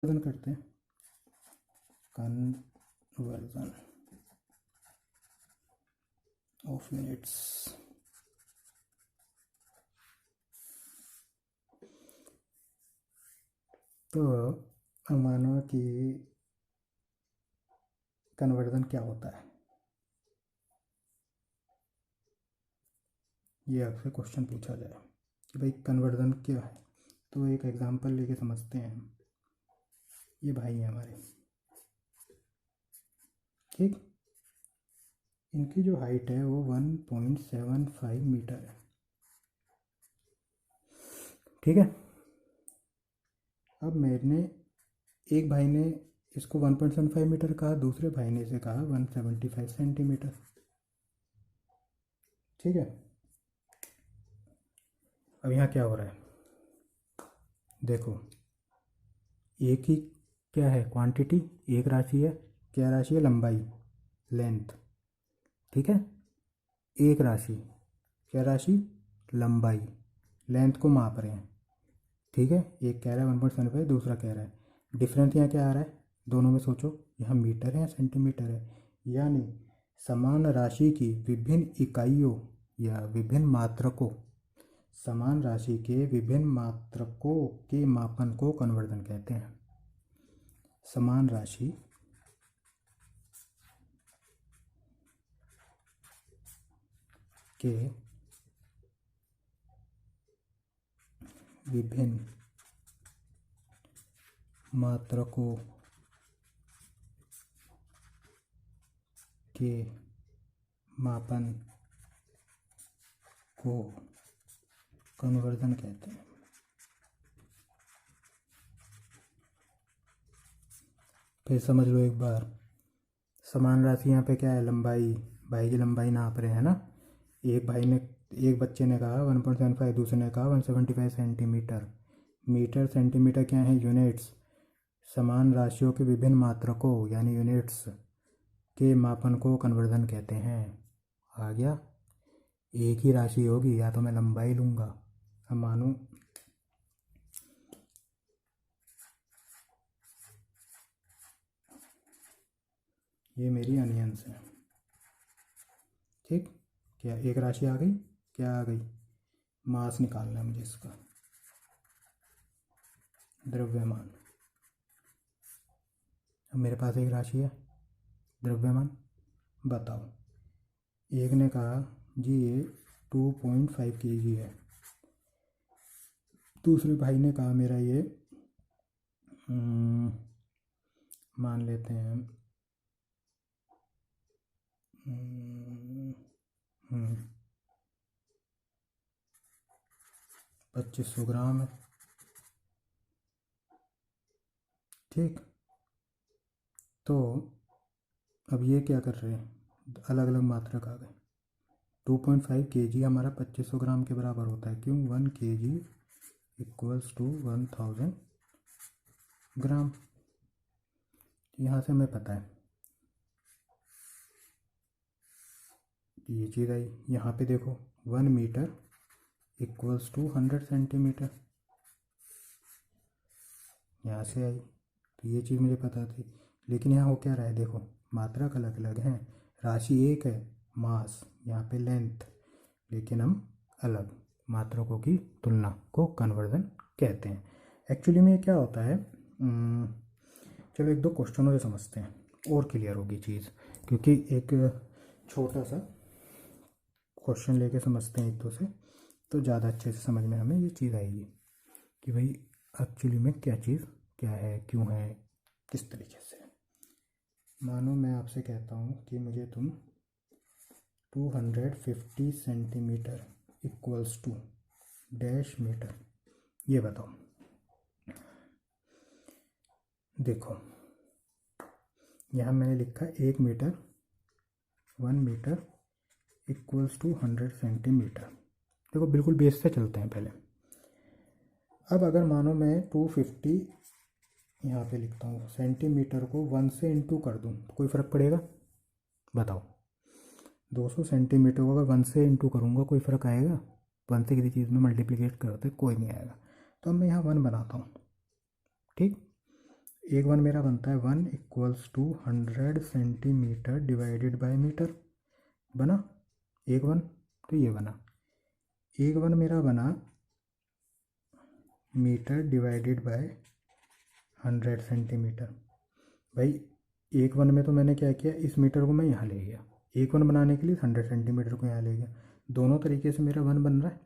Conversion करते हैं, conversion of units. तो मानो कि कन्वर्जन क्या होता है, ये आपसे क्वेश्चन पूछा जाए कि भाई कन्वर्जन क्या है, तो एक एग्जांपल लेके समझते हैं। ये भाई हैं हमारे, ठीक, इनकी जो हाइट है वो 1.75 मीटर है, ठीक है। अब मैंने, एक भाई ने इसको 1.75 मीटर कहा, दूसरे भाई ने इसे कहा 175 सेंटीमीटर, ठीक है। अब यहाँ क्या हो रहा है, देखो, एक ही क्या है क्वांटिटी, एक राशि है, क्या राशि है, लंबाई, लेंथ, ठीक है। एक राशि, क्या राशि, लंबाई, लेंथ को माप रहे हैं, ठीक है। एक कह रहा है 1.75, दूसरा कह रहा है, डिफरेंस यहाँ क्या आ रहा है, दोनों में सोचो, यहाँ मीटर है या सेंटीमीटर है, यानी समान राशि की विभिन्न इकाइयों या विभिन्न मात्रकों, समान राशि के विभिन्न मात्रकों के मापन को कन्वर्जन कहते हैं। समान राशि के विभिन्न मात्रकों के मापन को कन्वर्जन कहते हैं। फिर समझ लो एक बार, समान राशि यहाँ पे क्या है, लंबाई, भाई की लंबाई नाप रहे हैं ना। एक भाई ने, एक बच्चे ने कहा 1.75, दूसरे ने कहा 175 सेंटीमीटर। मीटर सेंटीमीटर क्या है, यूनिट्स। समान राशियों के विभिन्न मात्रकों यानी यूनिट्स के मापन को कन्वर्जन कहते हैं। आ गया, एक ही राशि होगी, या तो मैं लंबाई लूँगा, अब मानो ये मेरी अनियंस है, ठीक। क्या एक राशि आ गई, क्या आ गई, मास निकालना है मुझे इसका, द्रव्यमान। अब मेरे पास एक राशि है, द्रव्यमान, बताओ। एक ने कहा जी ये 2.5 kg है, दूसरे भाई ने कहा मेरा ये मान लेते हैं 2500 ग्राम है, ठीक। तो अब ये क्या कर रहे हैं, अलग अलग मात्रक आ गए। 2.5 kg हमारा 2500 ग्राम के बराबर होता है, क्यों, 1 kg इक्वल्स टू 1000 ग्राम। यहाँ से हमें पता है ये चीज़ आई। यहाँ पे देखो 1 मीटर इक्वल्स टू 100 सेंटीमीटर, यहाँ से आई, तो ये चीज़ मुझे पता थी। लेकिन यहाँ हो क्या रहा है, देखो मात्रक अलग अलग हैं, राशि एक है, मास, यहाँ पे लेंथ, लेकिन हम अलग मात्रकों की तुलना को कन्वर्जन कहते हैं। एक्चुअली में क्या होता है, चलो एक दो क्वेश्चनों से समझते हैं और क्लियर होगी चीज़, क्योंकि एक छोटा सा क्वेश्चन लेके समझते हैं एक दो से, तो ज़्यादा अच्छे से समझ में हमें ये चीज़ आएगी कि भाई एक्चुअली में क्या चीज़ क्या है, क्यों है, किस तरीके से। मानो मैं आपसे कहता हूँ कि मुझे तुम 250 centimetre equals to dash metre, ये बताओ। देखो यहाँ मैंने लिखा 1 metre, 1 metre equals to 100 centimetre. देखो बिल्कुल बेस से चलते हैं पहले। अब अगर मानो मैं 250 यहाँ पे लिखता हूँ, सेंटीमीटर को 1 से इंटू कर दूँ तो कोई फ़र्क पड़ेगा, बताओ। 200 सेंटीमीटर को अगर 1 से इंटू करूँगा कोई फ़र्क आएगा, 1 से किसी चीज़ में मल्टीप्लिकेट करते कोई नहीं आएगा। तो अब मैं यहाँ 1 बनाता हूँ, ठीक। एक वन मेरा बनता है 1 = 100 सेंटीमीटर डिवाइडेड बाय मीटर। बना एक वन, तो ये बना एक वन मेरा बना मीटर डिवाइडेड बाय 100 सेंटीमीटर। भाई एक वन में तो मैंने क्या किया, इस मीटर को मैं यहाँ ले गया, एक वन बनाने के लिए 100 सेंटीमीटर को यहाँ ले गया। दोनों तरीके से मेरा वन बन रहा है,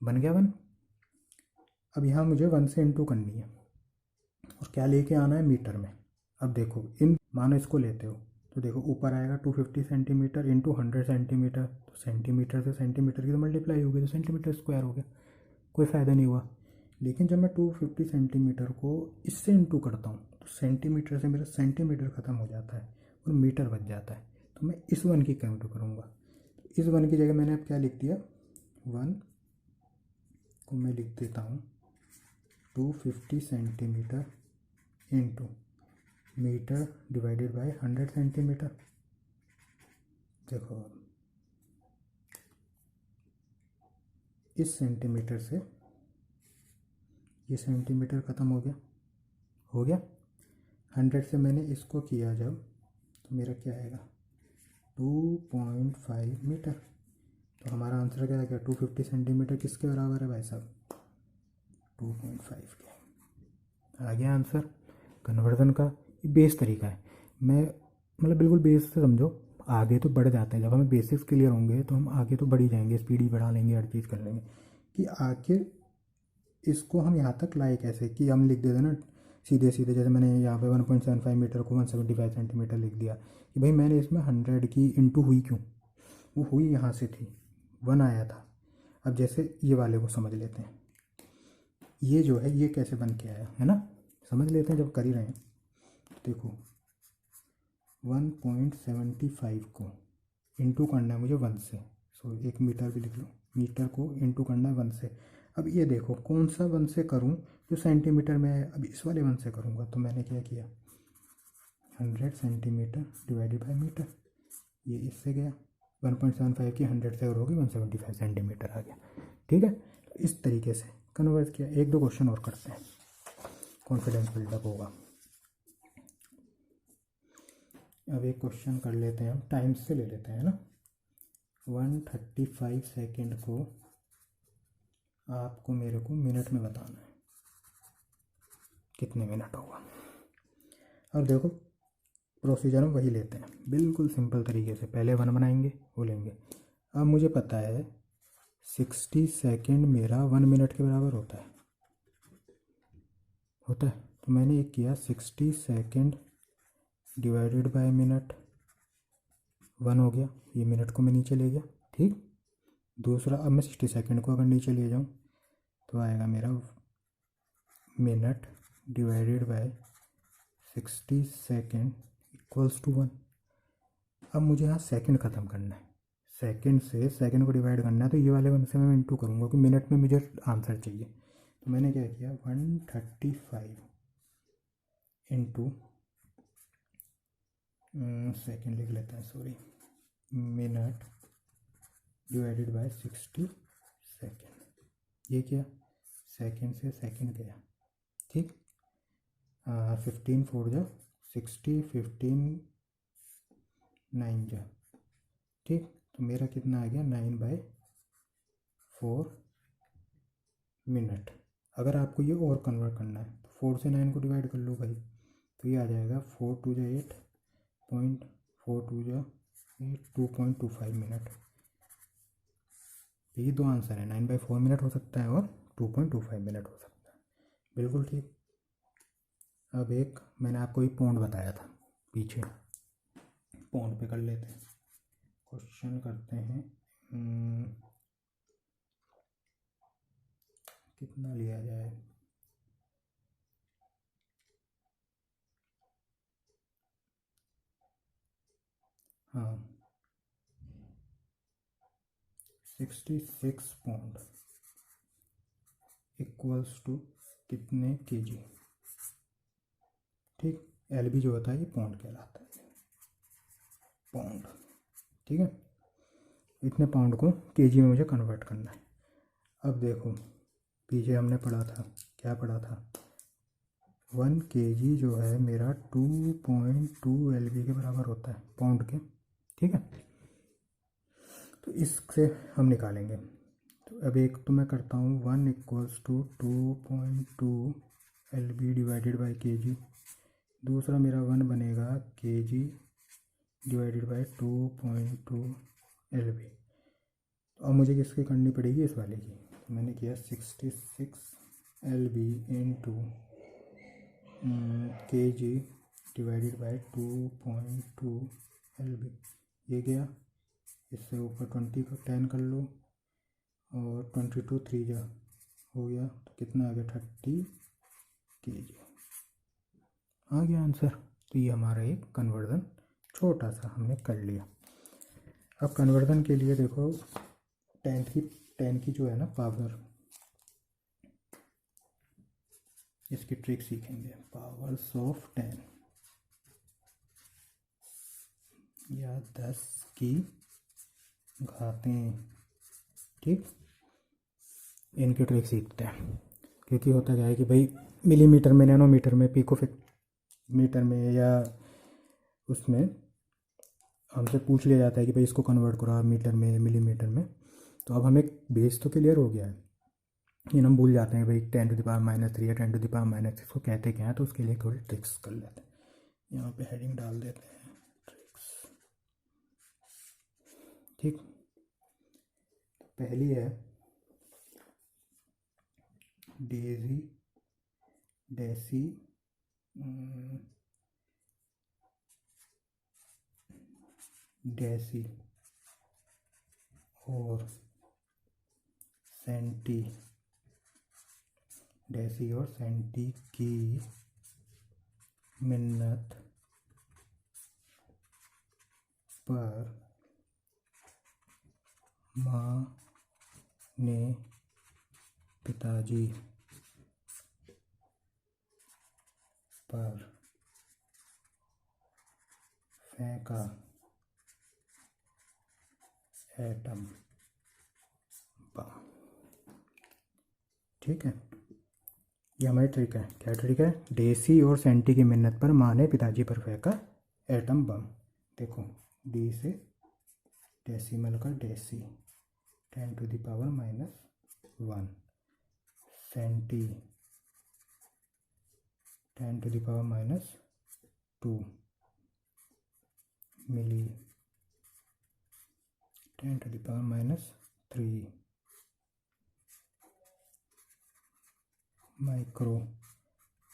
बन गया वन। अब यहाँ मुझे वन से इंटू करनी है और क्या लेके आना है, मीटर में। अब देखो इन मानो इसको लेते हो तो देखो ऊपर आएगा 250 सेंटीमीटर इंटू 100 सेंटीमीटर, तो सेंटीमीटर से सेंटीमीटर की तो मल्टीप्लाई हो गई, तो सेंटीमीटर स्क्वायर हो गया, कोई फ़ायदा नहीं हुआ। लेकिन जब मैं 250 सेंटीमीटर को इससे इंटू करता हूँ तो सेंटीमीटर से मेरा सेंटीमीटर ख़त्म हो जाता है और मीटर बच जाता है, तो मैं इस वन की काउंट करूँगा। इस वन की जगह मैंने अब क्या लिख दिया, वन को मैं लिख देता हूँ 250 centimetre into metre divided by 100 centimetre. देखो इस सेंटीमीटर से ये सेंटीमीटर ख़त्म हो गया, हो गया। 100 से मैंने इसको किया जब, तो मेरा क्या आएगा 2.5 मीटर। तो हमारा आंसर क्या आ गया, 250 सेंटीमीटर किसके बराबर है भाई साहब, 2.5 के। आ गया आंसर कन्वर्जन का। ये बेस तरीका है, मैं मतलब बिल्कुल बेस से समझो, आगे तो बढ़ जाते हैं। जब हमें बेसिक्स क्लियर होंगे तो हम आगे तो बढ़ ही जाएंगे, स्पीड ही बढ़ा लेंगे, हर चीज़ कर लेंगे। कि आखिर इसको हम यहाँ तक लाए कैसे, कि हम लिख देते ना सीधे सीधे, जैसे मैंने यहाँ पे 1.75 मीटर को 175 सेंटीमीटर लिख दिया, कि भाई मैंने इसमें 100 की इंटू हुई क्यों, वो हुई यहाँ से थी, वन आया था। अब जैसे ये वाले को समझ लेते हैं, ये जो है ये कैसे बन के आया है ना, समझ लेते हैं जब कर ही रहे हैं। देखो 1.75 को इंटू करना है मुझे वन से, सो एक मीटर भी लिख लो, मीटर को इंटू करना है वन से। अब ये देखो कौन सा वन से करूं जो सेंटीमीटर में है, अब इस वाले वन से करूंगा, तो मैंने क्या किया 100 सेंटीमीटर डिवाइडेड बाय मीटर, ये इससे गया 1.75 की 100 से और होगी 175 सेंटीमीटर आ गया। ठीक है, इस तरीके से कन्वर्ट किया। एक दो क्वेश्चन और करते हैं, कॉन्फिडेंस बिल्डअप होगा। अब एक क्वेश्चन कर लेते हैं हम, टाइम से ले लेते हैं ना। 135 सेकेंड को आपको मेरे को मिनट में बताना है कितने मिनट होगा। अब देखो प्रोसीजर हम वही लेते हैं, बिल्कुल सिंपल तरीके से। पहले वन बनाएंगे, वो लेंगे। अब मुझे पता है 60 सेकेंड मेरा 1 मिनट के बराबर होता है, तो मैंने एक किया 60 सेकेंड डिवाइडेड बाय मिनट, 1 हो गया, ये मिनट को मैं नीचे ले गया। ठीक, दूसरा अब मैं 60 सेकेंड को अगर नीचे ले जाऊँ तो आएगा मेरा minute divided by 60 second equals to 1। अब मुझे यहाँ सेकंड ख़त्म करना है, सेकंड से सेकंड को डिवाइड करना है, तो ये वाले वन से मैं इंटू करूँगा कि मिनट में मुझे आंसर चाहिए। तो मैंने क्या किया 135 इंटू सेकेंड लिख लेते हैं, sorry, minute divided by 60 second. ये क्या, सेकेंड से सेकेंड गया। ठीक, 15 4 जा 60, 15 9 जा। ठीक, तो मेरा कितना आ गया 9/4 मिनट। अगर आपको ये और कन्वर्ट करना है तो 4 से 9 को डिवाइड कर लो भाई, तो ये आ जाएगा 4 2 जा 8 पॉइंट 4 2 जा 8 2.25 मिनट। ये दो आंसर है, 9/4 मिनट हो सकता है और 2.25 मिनट हो सकता है, बिल्कुल ठीक। अब एक मैंने आपको एक पौंड बताया था पीछे, पौंड पे कर लेते हैं, क्वेश्चन करते हैं। कितना लिया जाए, हाँ 66 पौंड इक्वल्स टू कितने केजी। ठीक, एलबी जो होता है ये पौंड कहलाता है, पौंड। ठीक है, इतने पाउंड को केजी में मुझे कन्वर्ट करना है। अब देखो पीछे हमने पढ़ा था, क्या पढ़ा था, 1 kg जो है मेरा 2.2 LB के बराबर होता है, पाउंड के। ठीक है, तो इससे हम निकालेंगे। तो अब एक तो मैं करता हूँ 1 = 2.2 LB डिवाइडेड बाई kg। दूसरा मेरा 1 बनेगा kg डिवाइडेड बाई 2.2 LB। तो अब मुझे किसकी करनी पड़ेगी, इस वाले की। तो मैंने किया 66 LB into kg divided by 2.2 LB। ये गया, इससे ऊपर 20 का 10 कर लो, और 22 3 जा हो गया, तो कितना आ गया 30 kg आ गया आंसर। तो ये हमारा एक कन्वर्जन छोटा सा हमने कर लिया। अब कन्वर्जन के लिए देखो 10 की जो है ना पावर, इसकी ट्रिक सीखेंगे। पावर्स ऑफ 10 या 10 की घातें। ठीक, इनकी ट्रिक सीखते हैं। क्योंकि होता क्या है कि भाई मिलीमीटर में, नैनोमीटर में, मीटर में, या उसमें हमसे पूछ लिया जाता है कि भाई इसको कन्वर्ट करो मीटर में, मिलीमीटर में। तो अब हमें बेस तो क्लियर हो गया है, लेकिन हम भूल जाते हैं भाई 10⁻³ या 10⁻⁶ को कहते क्या है। तो उसके लिए थोड़ी ट्रिक्स कर लेते हैं। यहाँ पे हेडिंग डाल देते हैं ट्रिक्स। ठीक, पहली है डेसी और सेंटी की मिन्नत पर माँ ने पिताजी पर फेंका एटम बम। ठीक है, ये हमारी ट्रिक है। क्या ट्रिक है? डेसी और सेंटी की मिन्नत पर माँ ने पिताजी पर फेंका एटम बम। देखो, डी से डेसिमल का डेसी, 10⁻⁻1, सेंटी 10⁻⁻2, मिली 10⁻⁻3, माइक्रो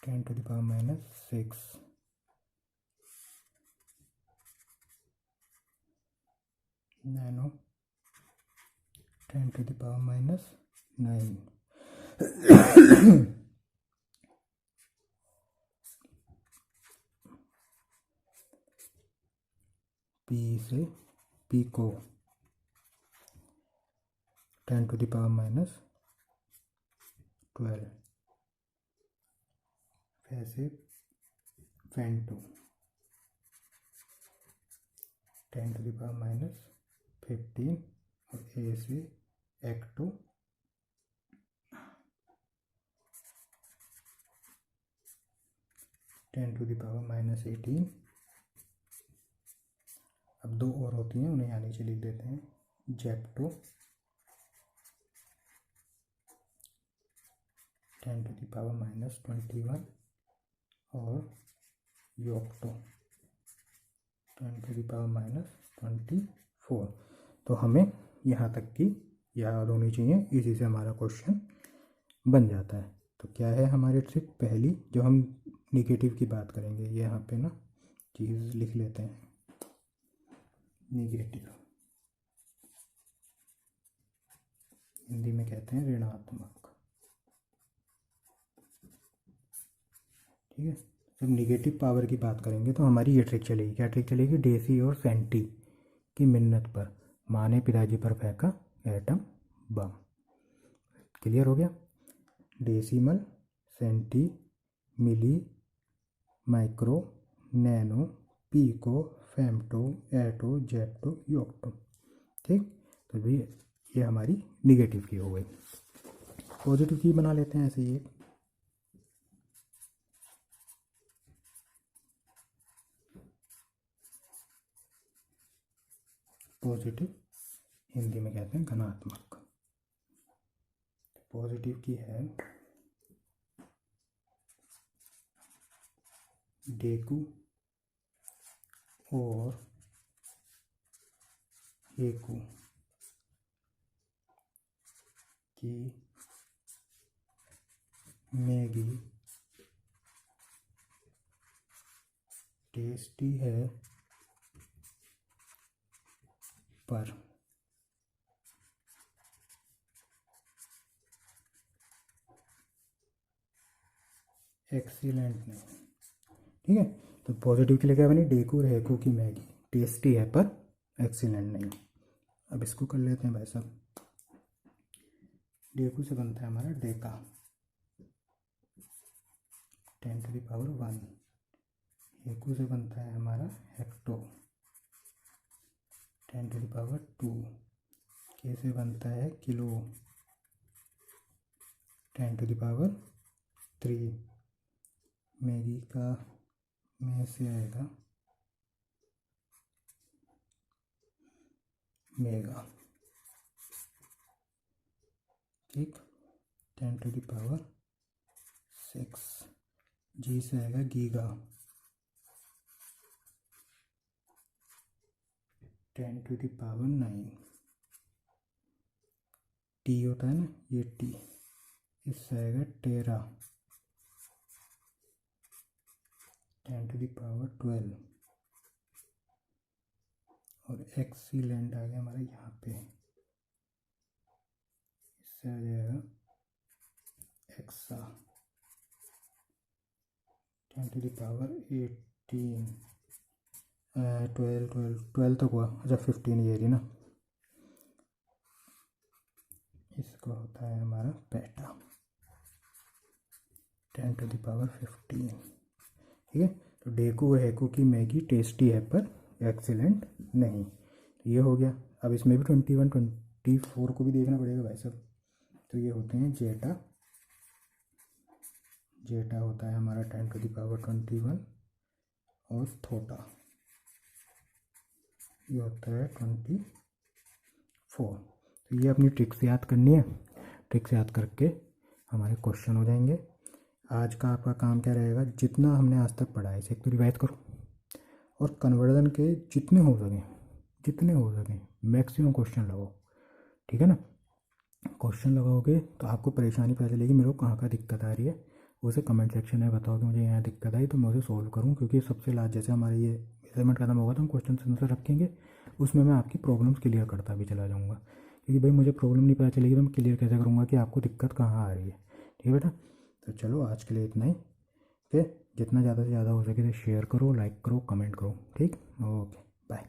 10⁻⁻6, नैनो 10⁻⁹। पी से पीको 10⁻⁻12, ऐसे फेंटो 10⁻⁻15, और ए से एक्टो 10⁻18। अब दो और होती हैं, उन्हें यहाँ नीचे लिख देते हैं। जेप्टो 10⁻21, और योक्टो 10⁻24। तो हमें यहाँ तक की याद होनी चाहिए, इसी से हमारा क्वेश्चन बन जाता है। तो क्या है हमारी ट्रिक? पहली, जो हम निगेटिव की बात करेंगे, यहाँ पे ना चीज़ लिख लेते हैं, निगेटिव हिंदी में कहते हैं ऋणात्मक। ठीक है, जब निगेटिव पावर की बात करेंगे तो हमारी ये ट्रिक चलेगी। क्या ट्रिक चलेगी? डेसी और सेंटी की मिन्नत पर माँ ने पिताजी पर फेंका एटम बम। क्लियर हो गया? डेसिमल, सेंटी, मिली, माइक्रो, नैनो, पीको, फेम्टो, एटो, जेप्टो, योक्टो। ठीक, तो भी ये हमारी निगेटिव की हो गई। पॉजिटिव की बना लेते हैं ऐसे ही एक। पॉजिटिव हिंदी में कहते हैं धनात्मक। पॉजिटिव की है डेकू और हेकू की मैगी टेस्टी है पर एक्सीलेंट नहीं। ठीक है, तो पॉजिटिव के लिए क्या बनी, डेकू और हेकू की मैगी टेस्टी है पर एक्सीलेंट नहीं। अब इसको कर लेते हैं भाई साहब। डेकू से बनता है हमारा डेका 10⁻1। हेकू से बनता है हमारा हेक्टो 10⁻2। के से बनता है किलो 10⁻3। मैगी का में से आएगा मेगा। ठीक, 10⁻6। जी से आएगा गीगा 10⁻9। टी होता है ना, ये टी, इससे आएगा टेरा 10⁻12। और एक्सीलेंट आ गया हमारा यहाँ पे, इससे आ जाएगा एक्सा 10⁻18। 12 तक हुआ, अच्छा 15 ये रही ना। इसका होता है हमारा पेटा 10⁻15। ठीक है, तो डेकू और हेकू की मैगी टेस्टी है पर एक्सीलेंट नहीं, ये हो गया। अब इसमें भी 21 24 को भी देखना पड़ेगा भाई साहब। तो ये होते हैं जेटा। जेटा होता है हमारा 10⁻21। और थोटा ये होता है 24। तो ये अपनी ट्रिक्स याद करनी है। ट्रिक्स याद करके हमारे क्वेश्चन हो जाएंगे। आज का आपका काम क्या रहेगा, जितना हमने आज तक पढ़ा है इसे एक तो रिवाइज करो, और कन्वर्जन के जितने हो सकें मैक्सिमम क्वेश्चन लगाओ। ठीक है ना, क्वेश्चन लगाओगे तो आपको परेशानी पता चलेगी मेरे को कहाँ का दिक्कत आ रही है। उसे कमेंट सेक्शन में बताओ कि मुझे यहाँ दिक्कत आई, तो मैं उसे सॉल्व करूँ। क्योंकि सबसे लास्ट जैसे हमारे ये असाइनमेंट खत्म होगा तो हम क्वेश्चन आंसर रखेंगे, उसमें मैं आपकी प्रॉब्लम्स क्लियर करता भी चला जाऊँगा। क्योंकि भाई मुझे प्रॉब्लम नहीं पता चलेगी तो मैं क्लियर कैसे करूँगा कि आपको दिक्कत कहाँ आ रही है। ठीक है बेटा, तो चलो आज के लिए इतना ही। फिर जितना ज़्यादा से ज़्यादा हो सके तो शेयर करो, लाइक करो, कमेंट करो। ठीक, ओके, बाय।